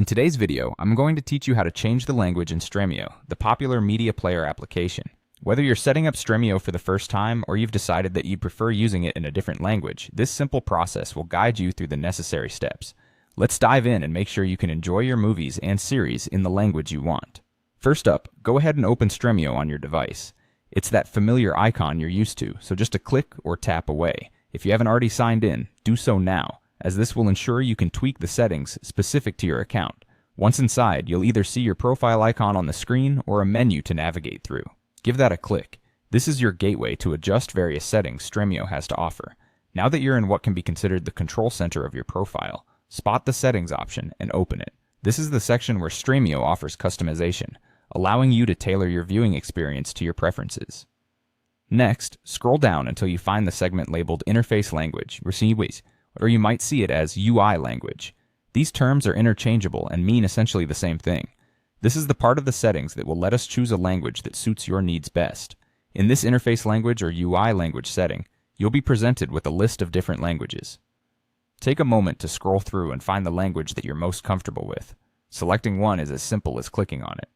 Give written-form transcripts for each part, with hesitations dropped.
In today's video, I'm going to teach you how to change the language in Stremio, the popular media player application. Whether you're setting up Stremio for the first time or you've decided that you prefer using it in a different language, this simple process will guide you through the necessary steps. Let's dive in and make sure you can enjoy your movies and series in the language you want. First up, go ahead and open Stremio on your device. It's that familiar icon you're used to, so just a click or tap away. If you haven't already signed in, do so now, as this will ensure you can tweak the settings specific to your account. Once inside, you'll either see your profile icon on the screen or a menu to navigate through. Give that a click. This is your gateway to adjust various settings Stremio has to offer. Now that you're in what can be considered the control center of your profile, spot the settings option and open it. This is the section where Stremio offers customization, allowing you to tailor your viewing experience to your preferences. Next, scroll down until you find the segment labeled Interface Language, or you might see it as UI language. These terms are interchangeable and mean essentially the same thing. This is the part of the settings that will let us choose a language that suits your needs best. In this interface language or UI language setting, you'll be presented with a list of different languages. Take a moment to scroll through and find the language that you're most comfortable with. Selecting one is as simple as clicking on it.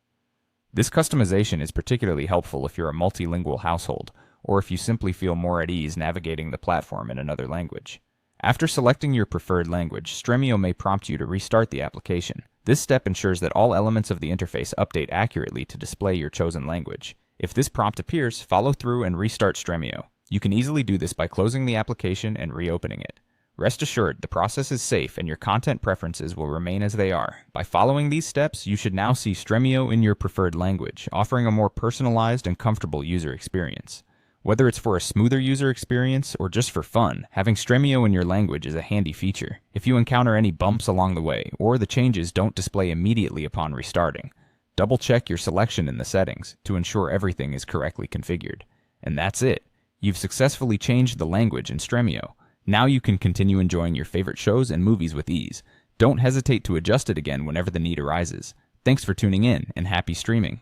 This customization is particularly helpful if you're a multilingual household, or if you simply feel more at ease navigating the platform in another language. After selecting your preferred language, Stremio may prompt you to restart the application. This step ensures that all elements of the interface update accurately to display your chosen language. If this prompt appears, follow through and restart Stremio. You can easily do this by closing the application and reopening it. Rest assured, the process is safe and your content preferences will remain as they are. By following these steps, you should now see Stremio in your preferred language, offering a more personalized and comfortable user experience. Whether it's for a smoother user experience or just for fun, having Stremio in your language is a handy feature. If you encounter any bumps along the way, or the changes don't display immediately upon restarting, double-check your selection in the settings to ensure everything is correctly configured. And that's it. You've successfully changed the language in Stremio. Now you can continue enjoying your favorite shows and movies with ease. Don't hesitate to adjust it again whenever the need arises. Thanks for tuning in, and happy streaming.